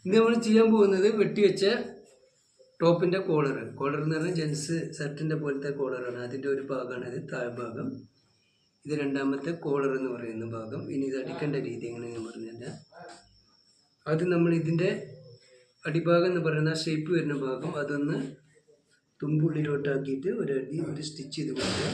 ഇന്ന് നമ്മൾ ചെയ്യാൻ പോകുന്നത് വെട്ടിവെച്ച ടോപ്പിൻ്റെ കോളർ എന്ന് പറഞ്ഞാൽ ജെൻസ് ഷർട്ടിൻ്റെ പോലത്തെ കോളറാണ്. അതിൻ്റെ ഒരു ഭാഗമാണ് ഇത്, താഴ്ഭാഗം. ഇത് രണ്ടാമത്തെ കോളർ എന്ന് പറയുന്ന ഭാഗം. ഇനി ഇത് അടിക്കേണ്ട രീതി എങ്ങനെയാണെന്ന് പറഞ്ഞുതരാം. ആദ്യം നമ്മൾ ഇതിൻ്റെ അടിഭാഗം എന്ന് പറയുന്ന ഷേപ്പ് വരുന്ന ഭാഗം അതൊന്ന് തുമ്പുള്ളിലോട്ടാക്കിയിട്ട് ഒരു സ്റ്റിച്ച് ചെയ്ത് കൊടുക്കുക.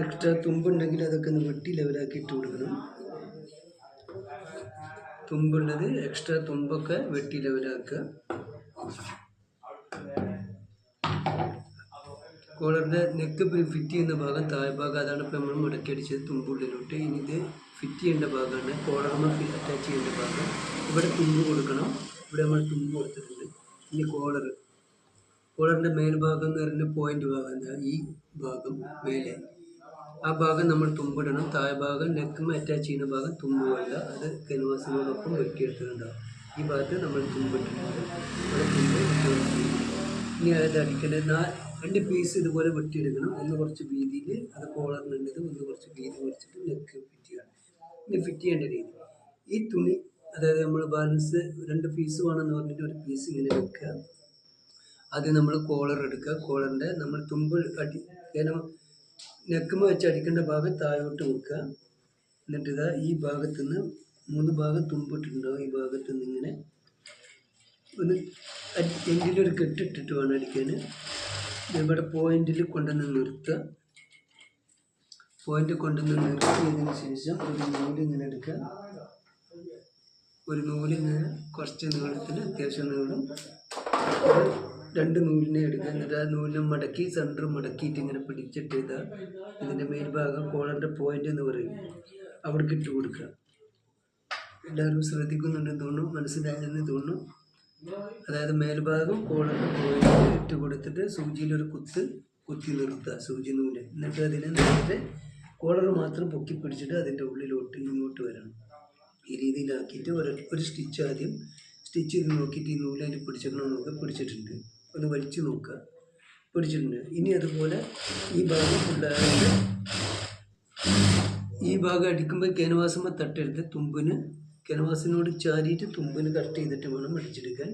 എക്സ്ട്രാ തുമ്പുണ്ടെങ്കിൽ അതൊക്കെ ഒന്ന് വെട്ടി ലെവലാക്കി ഇട്ട് കൊടുക്കണം. തുമ്പുള്ളത് എക്സ്ട്രാ തുമ്പൊക്കെ വെട്ടി ലെവലാക്കുക. കോളറിൻ്റെ നെക്ക് ഫിറ്റ് ചെയ്യുന്ന ഭാഗം താഴ്ഭാഗം, അതാണ് ഇപ്പോൾ നമ്മൾ മുടക്കി അടിച്ചത് തുമ്പുള്ളിലോട്ട്. ഇനി ഇത് ഫിറ്റ് ചെയ്യേണ്ട ഭാഗമാണ്, കോളറിന് അറ്റാച്ച് ചെയ്യേണ്ട ഭാഗം. ഇവിടെ തുമ്പ് കൊടുക്കണം, ഇവിടെ നമ്മൾ തുമ്പ് കൊടുത്തിട്ടുണ്ട്. ഇനി കോളറിൻ്റെ മേൽഭാഗം എന്ന് പറയുന്ന പോയിന്റ് ഭാഗം, എന്താ ഈ ഭാഗം മേലെ, ആ ഭാഗം നമ്മൾ തുമ്പിടണം. താഴ്ഭാഗം നെക്കും അറ്റാച്ച് ചെയ്യുന്ന ഭാഗം തുമ്പ് വേണ്ട, അത് കൻവാസിനോടൊപ്പം വെട്ടിയെടുത്തിട്ടുണ്ടാകും. ഈ ഭാഗത്ത് നമ്മൾ തുമ്പിട്ടിട്ടുണ്ട്, ഇവിടെ തുമ്പ്. ഇനി അത് അടിക്കേണ്ടത് 2 പീസ് ഇതുപോലെ വെട്ടിയെടുക്കണം. ഒന്ന് കുറച്ച് വീതിയിൽ, അത് കോളറിനുള്ളത്, ഒന്ന് കുറച്ച് വീതി കുറച്ചിട്ട് നെക്ക് ഫിറ്റ് ചെയ്യണം. ഇനി ഫിറ്റ് ചെയ്യേണ്ട രീതി, ഈ തുണി, അതായത് നമ്മൾ ബാലൻസ് 2 പീസ് വേണമെന്ന് പറഞ്ഞിട്ട് ഒരു പീസ് ഇങ്ങനെ വെക്കുക. ആദ്യം നമ്മൾ കോളർ എടുക്കുക. കോളറിൻ്റെ നമ്മൾ തുമ്പ് നെക്കുമ വെച്ച് അടിക്കേണ്ട ഭാഗം താഴോട്ട് വെക്കുക. എന്നിട്ട് ഇതാ ഈ ഭാഗത്തുനിന്ന് 3 ഭാഗം തുമ്പിട്ടുണ്ടാവും. ഈ ഭാഗത്തുനിന്ന് ഇങ്ങനെ ഒന്ന് എങ്കിലൊരു കെട്ടിട്ടിട്ട് വേണം അടിക്കാൻ. ഇവിടെ പോയിന്റിൽ കൊണ്ടുവന്ന് നിർത്തുക. പോയിന്റ് കൊണ്ടുവന്ന് നിർത്തിയതിന് ശേഷം ഒരു നൂലിങ്ങനെ എടുക്കുക. ഒരു നൂലിങ്ങനെ കുറച്ച് നീളത്തിന്, അത്യാവശ്യം നീളം, 2 നൂലിനെ എടുക്കുക. എന്നിട്ട് ആ നൂലിനെ മടക്കി സെൻറ്റർ മടക്കിയിട്ട് ഇങ്ങനെ പിടിച്ചിട്ട് ഇതിൻ്റെ മേൽഭാഗം കോളറിൻ്റെ പോയിന്റ് എന്ന് പറയും, അവിടേക്ക് ഇട്ട് കൊടുക്കുക. എല്ലാവരും ശ്രദ്ധിക്കുന്നുണ്ടെന്ന് തോന്നുന്നു, മനസ്സിലായെന്ന് തോന്നുന്നു. അതായത് മേൽഭാഗം കോളറിൻ്റെ പോയിന്റ് ഇട്ട് കൊടുത്തിട്ട് സൂചിയിലൊരു കുത്തി നിർത്തുക, സൂചി നൂല്. എന്നിട്ട് അതിനെ നേരത്തെ കോളർ മാത്രം പൊക്കി പിടിച്ചിട്ട് അതിൻ്റെ ഉള്ളിലോട്ട് ഇങ്ങോട്ട് വരണം. ഈ രീതിയിലാക്കിയിട്ട് ഒരു സ്റ്റിച്ച് ആദ്യം സ്റ്റിച്ച് ചെയ്ത് നോക്കിയിട്ട് ഈ നൂലയിൽ പിടിച്ചിടണം നോക്കുക. പിടിച്ചിട്ടുണ്ട്, ഒന്ന് വലിച്ചു നോക്കുക, പിടിച്ചിട്ടുണ്ട്. ഇനി അതുപോലെ ഈ ഭാഗം ഫുള്ളായിട്ട്, ഈ ഭാഗം അടിക്കുമ്പോൾ ക്യാൻവാസുമ്പോൾ തട്ടരുത്, തുമ്പിന് ക്യാൻവാസിനോട് ചാരിയിട്ട് തുമ്പിന് കട്ട് ചെയ്തിട്ട് വേണം അടിച്ചെടുക്കാൻ.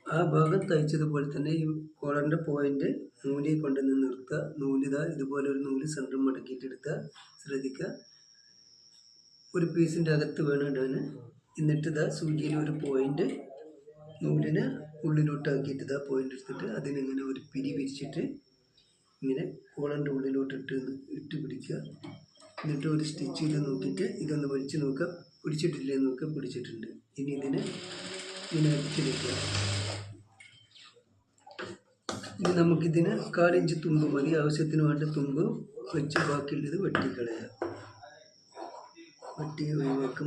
ആ ഭാഗം തയ്ച്ചതുപോലെ തന്നെ ഈ കോളറിൻ്റെ പോയിന്റ് നൂലിൽ കൊണ്ടുവന്ന് നിർത്തുക. നൂലിതാ ഇതുപോലെ ഒരു നൂല് സെൻറ്റർ മടക്കിയിട്ട് എടുക്കുക. ശ്രദ്ധിക്കുക, ഒരു പീസിൻ്റെ അകത്ത് വേണം ഇടാൻ. എന്നിട്ട് ഇതാ സൂചിയിൽ ഒരു പോയിന്റ് നൂലിനെ ഉള്ളിലോട്ടാക്കിയിട്ട് ഇതാ പോയിന്റ് എടുത്തിട്ട് അതിനിങ്ങനെ ഒരു പിരി വിരിച്ചിട്ട് ഇങ്ങനെ കോളറിൻ്റെ ഉള്ളിലോട്ട് ഇട്ട് പിടിക്കുക. എന്നിട്ട് ഒരു സ്റ്റിച്ച് ചെയ്ത് നോക്കിയിട്ട് ഇതൊന്ന് വലിച്ച് നോക്കുക, പിടിച്ചിട്ടില്ലേ നോക്കുക. പിടിച്ചിട്ടുണ്ട്. ഇനി ഇതിനെ ഇങ്ങനെ അടിച്ചെടുക്കുക. ഇനി നമുക്കിതിന് 1/4 ഇഞ്ച് തുമ്പ് മതി. ആവശ്യത്തിന് വേണ്ട തുമ്പ് വെച്ച് ബാക്കിയുള്ളത് വെട്ടിക്കളയുക. വെട്ടി ഒഴിവാക്കുക.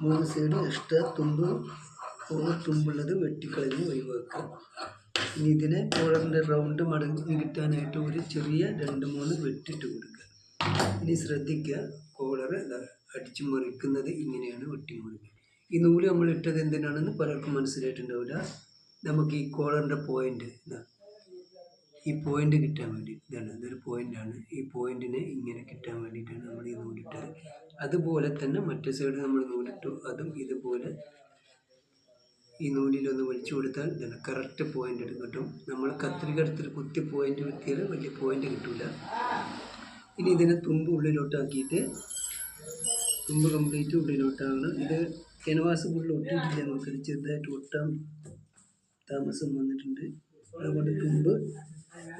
3 സൈഡും എക്സ്ട്രാ തുമ്പുള്ളത് വെട്ടിക്കളഞ്ഞ് ഒഴിവാക്കുക. ഇനി ഇതിനെ കോളറിൻ്റെ റൗണ്ട് മടങ്ങി കിട്ടാനായിട്ട് ഒരു ചെറിയ 2-3 വെട്ടിട്ട് കൊടുക്കുക. ഇനി ശ്രദ്ധിക്കുക, കോളർ അടിച്ചു മുറിക്കുന്നത് ഇങ്ങനെയാണ്, വെട്ടിമുറിക്കുക. ഈ നൂല് നമ്മൾ ഇട്ടത് എന്തിനാണെന്ന് പലർക്കും മനസ്സിലായിട്ടുണ്ടാവില്ല. നമുക്ക് ഈ കോളറിൻ്റെ പോയിന്റ്, ഈ പോയിന്റ് കിട്ടാൻ വേണ്ടി, ഇതൊരു പോയിന്റാണ്. ഈ പോയിന്റിനെ ഇങ്ങനെ കിട്ടാൻ വേണ്ടിയിട്ടാണ് നമ്മൾ ഈ നൂലിട്ടത്. അതുപോലെ തന്നെ മറ്റേ സൈഡ് നമ്മൾ നൂലിട്ടു, അതും ഇതുപോലെ ഈ നൂലിലൊന്ന് വലിച്ചു കൊടുത്താൽ കറക്റ്റ് പോയിന്റ് കിട്ടും. നമ്മൾ കത്രിക എടുത്തിട്ട് കുത്തി പോയിന്റ് കുത്തിയാൽ വലിയ പോയിന്റ് കിട്ടില്ല. ഇനി ഇതിനെ തുമ്പ് ഉള്ളിലോട്ടാക്കിയിട്ട്, തുമ്പ് കംപ്ലീറ്റ് ഉള്ളിലോട്ടാകണം. ഇത് ക്യാൻവാസ് ഫുള്ള് ഒട്ടിയിട്ടില്ല, നമുക്കത് ചെറുതായിട്ട് ഒട്ടാൻ താമസം വന്നിട്ടുണ്ട്. അതുകൊണ്ട് തുമ്പ്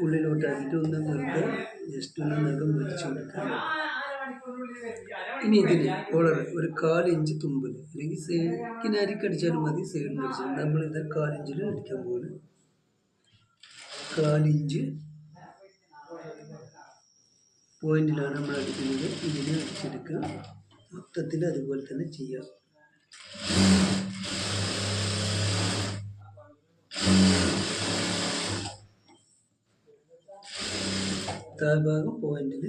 ഉള്ളിലോട്ടാക്കിയിട്ട് ഒന്ന് വെറുതെ ജസ്റ്റ് ഒന്ന് നഖം വലിച്ചു കൊടുക്കുക. ഇനി ഇതിന് കോളർ ഒരു 1/4 ഇഞ്ച് തുമ്പിൽ, അല്ലെങ്കിൽ കിനാരിക്ക് അടിച്ചാലും മതി, സൈഡിന് അടിച്ചാലും. നമ്മളിത് 1/4 ഇഞ്ചിൽ അടിക്കാൻ പോകുന്നത്. 1/4 ഇഞ്ച് പോയിന്റിലാണ് നമ്മൾ അടിക്കുന്നത്. ഇതിനെ അടിച്ചെടുക്കുക. മൊത്തത്തിൽ അതുപോലെ തന്നെ ചെയ്യാം. താഴ്ഭാഗം പോയിന്റിൽ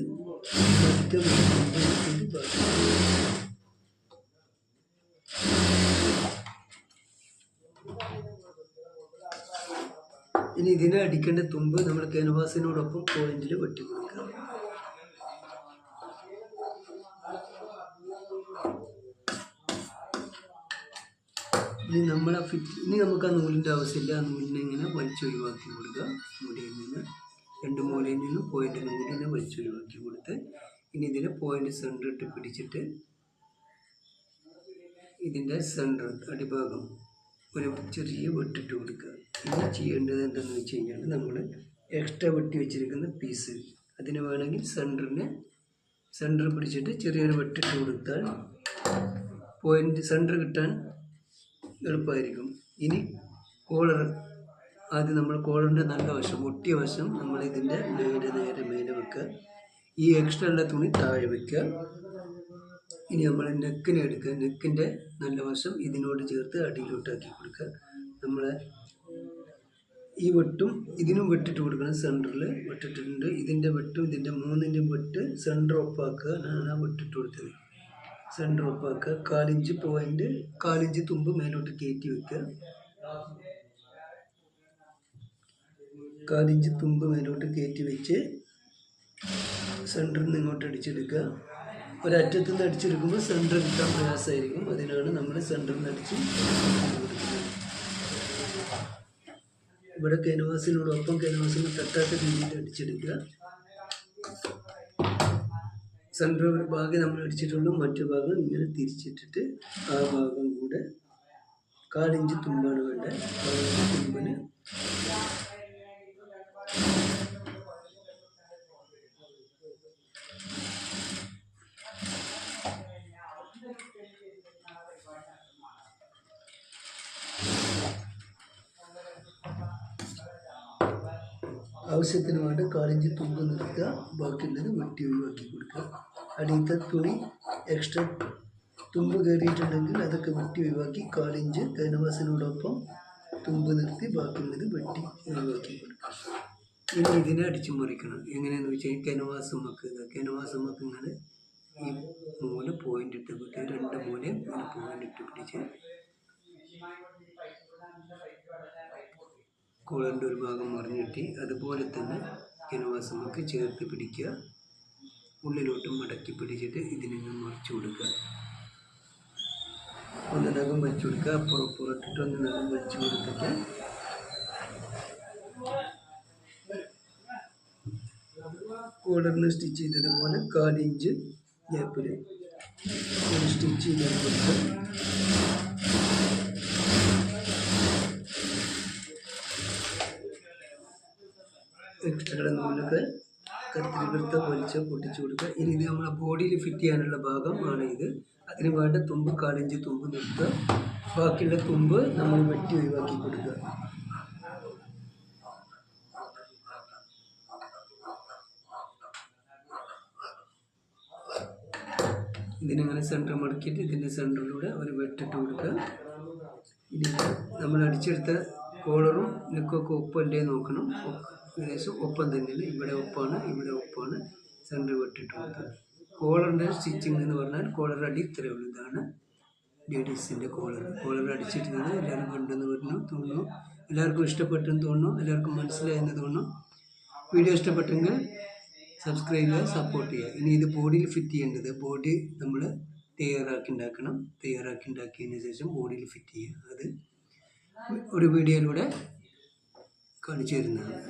ഇനി ഇതിനെ അടിക്കേണ്ട തുമ്പ് നമ്മൾ ക്യാൻവാസിനോടൊപ്പം പോയിന്റിൽ വെട്ടി കൊടുക്കുക. ഇനി നമുക്ക് ആ നൂലിൻ്റെ ആവശ്യമില്ല. ആ നൂലിനെ ഇങ്ങനെ വലിച്ചൊഴിവാക്കി കൊടുക്കുക. മൂലയിൽ നിന്ന് 2 മൂലയിൽ നിന്നും പോയിന്റ് നൂലിനെ വലിച്ചൊഴിവാക്കി കൊടുത്ത് ഇനി ഇതിനെ പോയിന്റ് സെൻറ്റർ ഇട്ട് പിടിച്ചിട്ട് ഇതിൻ്റെ സെൻറ്റർ അടിഭാഗം ഒരു ചെറിയ വെട്ടിട്ട് കൊടുക്കുക. ഇനി ചെയ്യേണ്ടത് എന്താണെന്ന് വെച്ച് കഴിഞ്ഞാൽ നമ്മൾ എക്സ്ട്രാ വെട്ടി വെച്ചിരിക്കുന്ന പീസ് അതിന് വേണമെങ്കിൽ സെൻറ്റർ പിടിച്ചിട്ട് ചെറിയൊരു വെട്ടിട്ട് കൊടുത്താൽ പോയിന്റ് സെൻറ്റർ കിട്ടാൻ എളുപ്പമായിരിക്കും. ഇനി ആദ്യം നമ്മൾ കോളറിൻ്റെ നല്ല വശം ഒട്ടിയ വശം നമ്മൾ ഇതിൻ്റെ നേരെ മേലെ വെക്കുക. ഈ എക്സ്ട്രാ ഉള്ള തുണി താഴെ വയ്ക്കുക. ഇനി നമ്മൾ നെക്കിനെ എടുക്കുക. നെക്കിൻ്റെ നല്ല വശം ഇതിനോട് ചേർത്ത് അടിയിലോട്ടാക്കി കൊടുക്കുക. നമ്മൾ ഈ വെട്ടും ഇതിനും വെട്ടിട്ട് കൊടുക്കണം. സെൻറ്ററിൽ വെട്ടിട്ടുണ്ട്. ഇതിൻ്റെ വെട്ടും ഇതിൻ്റെ 3ൻ്റെയും വെട്ട് സെൻറ്റർ ഒപ്പാക്കുക. ഞാൻ വെട്ടിട്ട് കൊടുത്തത് സെൻറ്റർ ഒപ്പാക്കുക. 1/4 ഇഞ്ച് തുമ്പ് മേലോട്ട് കയറ്റി വെക്കുക. 1/4 ഇഞ്ച് തുമ്പ് മേലോട്ട് കയറ്റി വെച്ച് സെൻറ്ററിൽ നിന്ന് ഇങ്ങോട്ട് അടിച്ചെടുക്കുക. ഒരറ്റത്തു നിന്ന് അടിച്ചെടുക്കുമ്പോൾ സെൻറ്റർ കിട്ടാൻ പ്രയാസമായിരിക്കും. അതിനാണ് നമ്മൾ സെൻറ്ററിൽ നിന്ന് അടിച്ച് കൊടുക്കുന്നത്. ഇവിടെ ക്യാൻവാസിനോടൊപ്പം ക്യാൻവാസിന് തട്ടാത്ത രീതിയിൽ അടിച്ചെടുക്കുക. സെൻറ്റർ ഒരു ഭാഗം നമ്മൾ അടിച്ചിട്ടുള്ളൂ. മറ്റു ഭാഗം ഇങ്ങനെ തിരിച്ചിട്ടിട്ട് ആ ഭാഗം കൂടെ 1/4 ഇഞ്ച് തുമ്പാണ് വേണ്ടത്. 1/4 ഇഞ്ച് തുമ്പിന് ആവശ്യത്തിന് വേണ്ട 1/4 ഇഞ്ച് തുമ്പ് നിർത്തുക. ബാക്കിയുള്ളത് വെട്ടി ഒഴിവാക്കി കൊടുക്കുക. അടിയത്തെ തുണി എക്സ്ട്രാ തുമ്പ് കയറിയിട്ടുണ്ടെങ്കിൽ അതൊക്കെ വെട്ടി ഒഴിവാക്കി 1/4 ഇഞ്ച് ക്യാൻവാസിനോടൊപ്പം തുമ്പ് നിർത്തി ബാക്കിയുള്ളത് വെട്ടി ഒഴിവാക്കി കൊടുക്കുക. ഇനി ഇതിനെ അടിച്ചു മറിക്കണം. എങ്ങനെയാണെന്ന് വെച്ചാൽ ക്യാൻവാസ് മക്ക് ഇങ്ങനെ ഈ മൂല പോയിന്റ് ഇട്ട് പിടിച്ച് 2 മൂലയും ഇങ്ങനെ പോയിന്റ് ഇട്ട് പിടിച്ച് കോളറിൻ്റെ ഒരു ഭാഗം മറിഞ്ഞിട്ട് അതുപോലെ തന്നെ ക്യാൻവാസ് മക്ക് ചേർത്ത് പിടിക്കുക. ഉള്ളിലോട്ട് മടക്കി പിടിച്ചിട്ട് ഇതിനെ മറിച്ചു കൊടുക്കുക. ഒന്ന് നഖം വെച്ച് കൊടുക്കുക. പുറത്തിട്ട് ഒന്ന് നഖം വെച്ച് കൊടുത്തിട്ട് കോളറിന് സ്റ്റിച്ച് ചെയ്തതുപോലെ 1/4 ഇഞ്ച് ഗ്യാപ്പിൽ സ്റ്റിച്ച് ചെയ്ത് കൊടുക്കുക. എക്സ്ട്രാ നൂലൊക്കെ കത്തിരിപ്പെടുത്ത വലിച്ച് പൊട്ടിച്ചു കൊടുക്കുക. ഇനി ഇത് നമ്മളെ ബോഡിയിൽ ഫിറ്റ് ചെയ്യാനുള്ള ഭാഗം ആണ് ഇത്. അതിന് വേണ്ട തുമ്പ് 1/4 ഇഞ്ച് തുമ്പ് നിർത്തുക. ബാക്കിയുള്ള തുമ്പ് നമ്മൾ വെട്ടി ഒഴിവാക്കി കൊടുക്കുക. ഇതിനിങ്ങനെ സെൻറ്റർ മടക്കിയിട്ട് ഇതിൻ്റെ സെൻറ്ററിലൂടെ ഒരു വെട്ടിട്ട് കൊടുക്കുക. ഇനി നമ്മൾ അടിച്ചെടുത്ത കോളറും നെക്കൊക്കെ ഒപ്പല്ലേ നോക്കണം. ഏകദേശം ഒപ്പം തന്നെയാണ്. ഇവിടെ ഒപ്പാണ് സെൻറ്റർ വെട്ടിട്ട് കൊടുക്കുക. കോളറിൻ്റെ സ്റ്റിച്ചിങ് എന്ന് പറഞ്ഞാൽ കോളർ അടി ഇത്രയേ ഉള്ളൂ. ഇതാണ് ലേഡീസിൻ്റെ കോളർ അടിച്ചിട്ടുള്ളത്. എല്ലാവരും കണ്ടെന്ന് തോന്നുന്നു. എല്ലാവർക്കും ഇഷ്ടപ്പെട്ടെന്ന് തോന്നുന്നു. എല്ലാവർക്കും മനസ്സിലായെന്ന് തോന്നുന്നു. വീഡിയോ ഇഷ്ടപ്പെട്ടെങ്കിൽ സബ്സ്ക്രൈബ് ചെയ്യുക, സപ്പോർട്ട് ചെയ്യുക. ഇനി ഇത് ബോഡിയിൽ ഫിറ്റ് ചെയ്യേണ്ടത് ബോഡി നമ്മൾ തയ്യാറാക്കി ഉണ്ടാക്കിയതിന് ശേഷം ബോഡിയിൽ ഫിറ്റ് ചെയ്യുക. അത് ഒരു വീഡിയോയിലൂടെ കാണിച്ചു തരുന്നതാണ്.